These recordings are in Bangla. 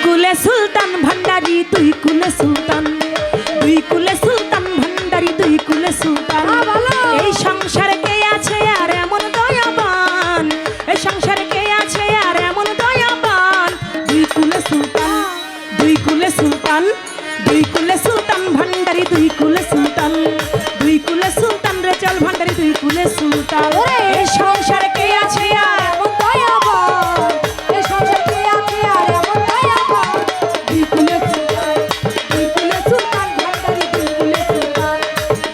কুলে সুলতান ভান্ডারি তুই কুলে সুলতান, দুই কুলে সুলতান ভান্ডারি তুই কুলে সুলতান। এই সংসারে কে আছে আর এমন দয়াবান, এই সংসারে কে আছে আর এমন দয়াবান। দুই কুলে সুলতান, দুই কুলে সুলতান, দুই কুলে সুলতান ভান্ডারি দুই কুলে সুলতান, দুই কুলে সুলতান রে চল ভান্ডারি দুই কুলে সুলতান। এই সংসারে কে আছে আর এমন দয়াবান, এই সংসারে কে আছে আর এমন দয়াবান। দুই কুলে সুলতান, দুই কুলে সুলতান ভান্ডারি দুই কুলে সুলতান,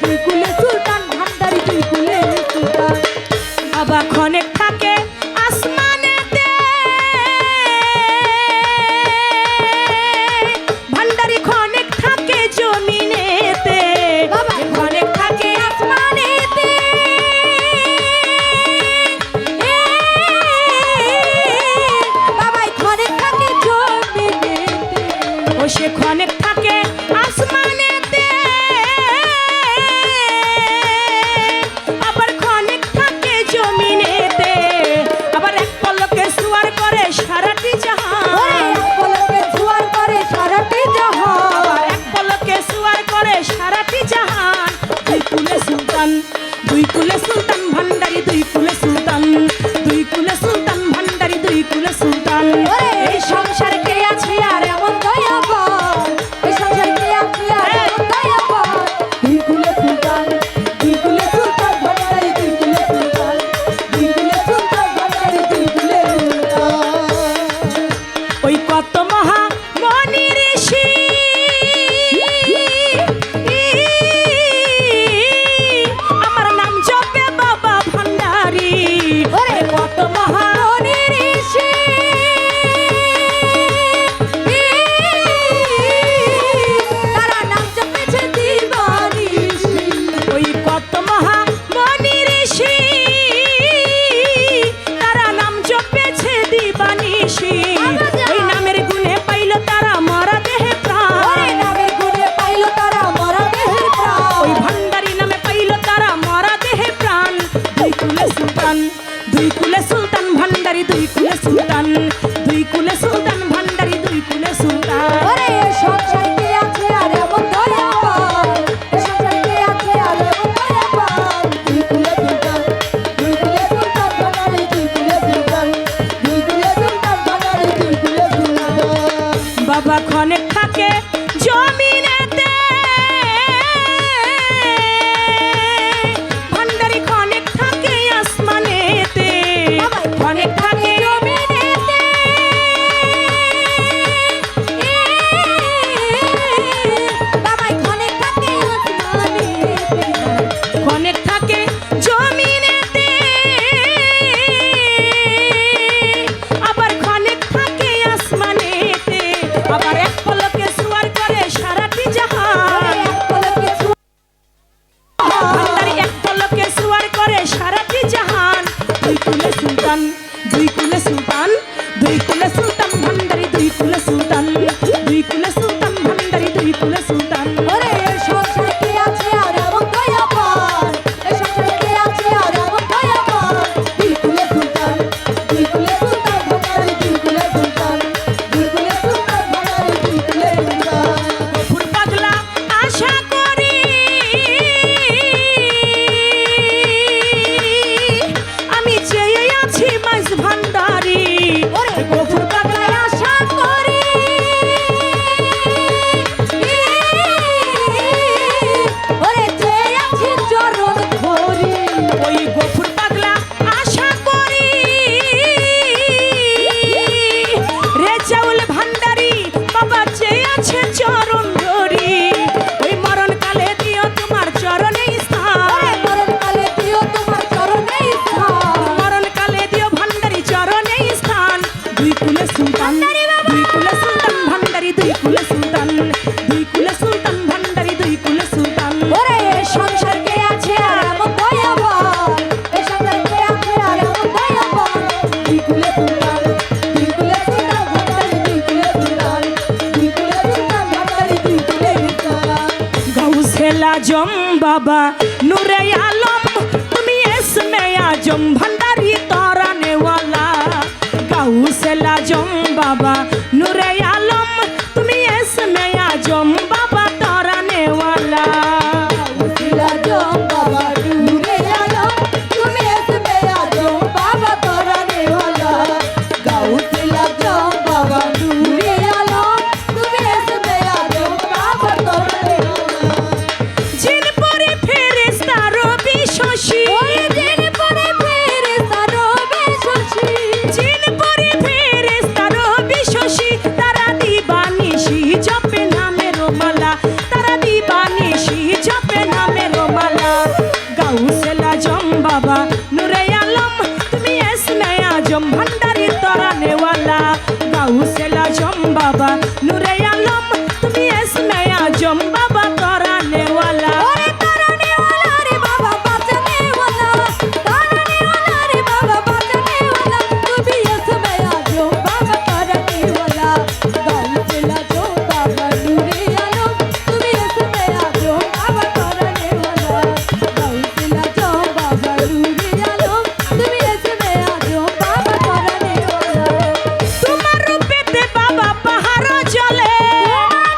দুই কুলে সুলতান ভান্ডারি দুই কুলে সুলতান। বাবা ক্ষণেক থাকে আসমানেতে, ভান্ডারি ক্ষণেক থাকে জমিনেতে, বাবা ক্ষণেক থাকে আসমানেতে, বাবা ক্ষণেক থাকে জমিনেতে, ও সে ক্ষণেক থাকে আসমানেতে, আবার ক্ষণেক থাকে জমিনেতে, আবার এক পলকে সুয়ার করে সারাটি জাহান, এক পলকে সুয়ার করে সারাটি জাহান, এক পলকে সুয়ার করে সারাটি জাহান। দুই কুলে সুলতান, দুই কুলে সুলতান ভান্ডারি দুই কুলে সুলতান, দুই কুলে সুলতান ভান্ডারি দুই কুলে সুলতান। এই সংসারে কে আছে আর এমন দয়াবান, এই সংসারে কে আছে আর এমন দয়াবান। দুই কুলে সুলতান, দুই কুলে সুলতান ভান্ডারি দুই কুলে সুলতান, দুই কুলে সুলতান ভান্ডারি দুই কুলে সুলতান। ওই কত মহা মনি ঋষি আমার নাম জপে বাবা ভান্ডারি, ওরে কত মহা মনি ঋষি তারা নাম জপেছে দিবানিশি। ওই কত মহা মনি ঋষি তারা নাম জপেছে দিবানিশি। ওই নামের গুণে পাইল তারা মরা দেহে প্রাণ, নামের গুণে পাইল তারা মরা দেহে প্রাণ, ওই ভান্ডারি নামে পাইল তারা মরা দেহে প্রাণ। দুই কুলে সুলতান, দুই কুলে সুলতান ভান্ডারি দুই কুলে সুলতান, দুই কুলে সুলতান ভান্ডারি দুই কুলে সুলতান। ওরে সংসারে কে আছে আর এমন দয়াবান, সংসারে কে আছে আর এমন দয়াবান। দুই কুলে সুলতান, দুই কুলে সুলতান ভান্ডারি দুই কুলে সুলতান, দুই কুলে সুলতান ভান্ডারি দুই কুলে সুলতান। বাবা ক্ষণেক থাকে জমিনেতে, ভান্ডারি ক্ষণেক থাকে আসমানেতে, ক্ষণেক থাকে জমিনেতে, বাবা ক্ষণেক থাকে আসমানেতে, ক্ষণেক থাকে জমিনেতে, আবার ক্ষণেক থাকে আসমানেতে, আবার এক পলকে সুয়ার করে সারাটি জাহান, এক পলকে ভান্ডারি এক পলকে সুয়ার করে সারাটি জাহান। দুই কুলে সুলতান, দুই কুলে সুলতান, দুই কুলে সুলতান ভান্ডারি দুই কুলে সুলতান, দুই কুলে সুলতান ভান্ডারি দুই কুলে সুলতান। ওরে সংসারে কে আছে আর এমন দয়াবান, এই সংসারে কে আছে আর এমন দয়াবান। দুই কুলে সুলতান, দুই কুলে সুলতান ভান্ডারি দুই কুলে সুলতান, দুই কুলে সুলতান ভান্ডারি দুই কুলে সুলতান। গফুর পাগলা আশা করি আমি চেয়ে আছি মাইজ ভান্ডারি, ওরে গফুর পাগলা আশা করি, ওরে চেয়ে আছি চরণ ধরি। ওই গফুর পাগলা আশা করি রে চাউল ভান্ডারি বাবা চেয়ে আছে চরণ ধরি। ওই মরণকালে দিও তোমার চরণে স্থান, মরণকালে দিও তোমার চরণে স্থান, মরণকালে দিও ভান্ডারি চরণে স্থান। দুই কুলে সুলতান, দুই কুলে সুলতান ভান্ডারি দুই কুলে সুলতান, দুই কুলে সুলতান ভান্ডারি দুই কুলে সুলতান। ওরে সংসার কে আছে আর এমন দয়াবান, এই সংসার কে আছে আর এমন দয়াবান। দুই কুলে সুলতান, দুই কুলে সুলতান ভান্ডারি দুই কুলে সুলতান, দুই কুলে সুলতান ভান্ডারি দুই কুলে সুলতান। গাউসেল আজম বাবা নূরে আলম তুমি এসমে আজম ভান্ডারি তারানে ওয়ালা, গাউসেল আজম বাবা নূরে আলম তুমি এসমে আজম বাবা তরানেওয়ালা গাউসুল আজম বাবা নূরে আলম তুমি এসমে আজম বাবা তরানেওয়ালা গাউসুল আজম বাবা নূরে আলম তুমি এসমে আজম বাবা তরানেওয়ালা জিনপুরে ফেরেশতা রবি শশী জিনপুরে ফেরেশতা রবি শশী জিনপুরে ফেরেশতা রবি শশী তারা দিবানিশি জপে নামের মালা তারা দিবানিশি জপে নামের মালা গাউসুল আজম বাবা নূরে আলম তুমি এসমে আজম ভান্ডারি তরানেওয়ালা গাউসুল আজম বাবা নূরে আলম তুমি এসমে আজম বাবা তরানেওয়ালা ওরে তরানেওয়ালা রে বাবা বাঁচানেওয়ালা তরানেওয়ালা রে বাবা বাঁচানেওয়ালা তুমি এসমে আজম বাবা তরানেওয়ালা গাউসুল আজম বাবা নূরে আলম তুমি এসমে আজম বাবা তরানেওয়ালা গাউসুল আজম বাবা নূরে আলম তুমি এসমে আজম বাবা তরানেওয়ালা তোমার রূপেতে বাবা পাহাড় জ্বলে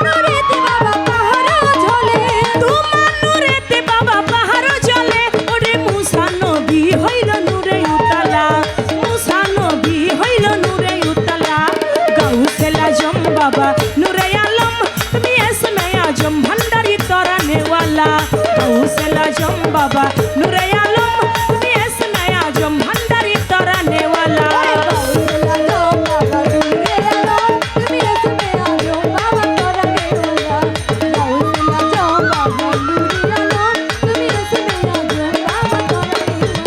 নূরেতে বাবা পাহাড় ঝলে তোমার নূরেতে বাবা পাহাড় জ্বলে ওরে মুসা নবী হইল নূরে উতলা মুসা নবী হইল নূরে উতলা গাউসুল আজম বাবা নূরে আলম তুমি এসমে আজম ভান্ডারি তরানেওয়ালা গাউসুল আজম বাবা নূরে আলম তুমি এসমে আজম ভান্ডারি তরানেওয়ালা গাউসুল আজম বাবা নূরে আলম তুমি এসমে আজম বাবা তরানেওয়ালা গাউসুল আজম বাবা নূরে আলম তুমি এসমে আজম বাবা তরানেওয়ালা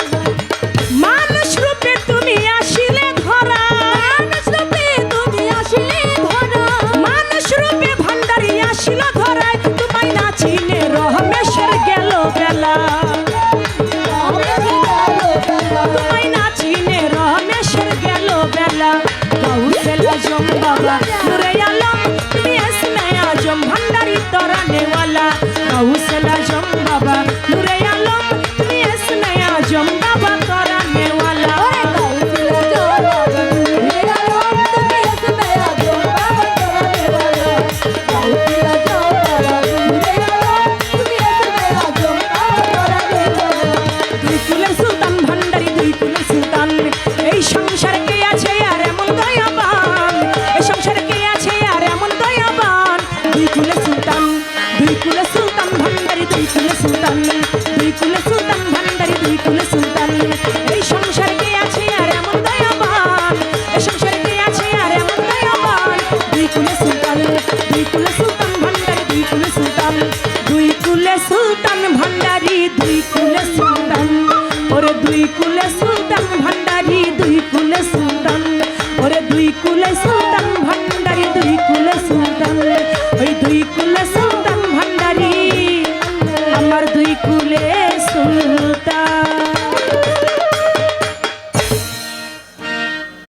মানুষ রূপে তুমি আসিলে ধরা মানুষ রূপে তুমি আসিলে ধরা মানুষ রূপে ভান্ডারি আসিল ধরায় তোমায় না চিনে রহমেশের গেল বেলা তোমায় না চিনে রহমেশের গেল বেলা গাউসুল আজম বাবা নূরে আলম তুমি এসমে আজম ভান্ডারি তরানেওয়ালা গাউসুল আজম বাবা নূরে আলম তুমি এসমে আজম বাবা তরানেওয়ালা গাউসুল আজম বাবা নূরে আলম তুমি এসমে আজম বাবা তরানেওয়ালা গাউসুল আজম বাবা নূরে আলম তুমি এসমে আজম বাবা তরানেওয়ালা দুই কুলের সুলতান ভান্ডারি দুই কুলের সুলতান এই সংসারে কে আছে আর এমন দয়াবান এই সংসারে কে আছে আর এমন দয়াবান দুই কুলের সুলতান ভান্ডারি দুই কুলের সুলতান দুই কুলের সুলতান ভান্ডারি দুই কুলের সুলতান এই সংসারে কে আছে আর এমন দয়াবান এই সংসারে কে আছে আর এমন দয়াবান দুই কুলের সুলতান ভান্ডারি দুই কুলের সুলতান দুই কুলের সুলতান ভান্ডারি দুই কুলের সুলতান ওরে দুই কুলের সুলতান ভান্ডারি দুই কুলের সুলতান ওরে দুই কুলের সুলতান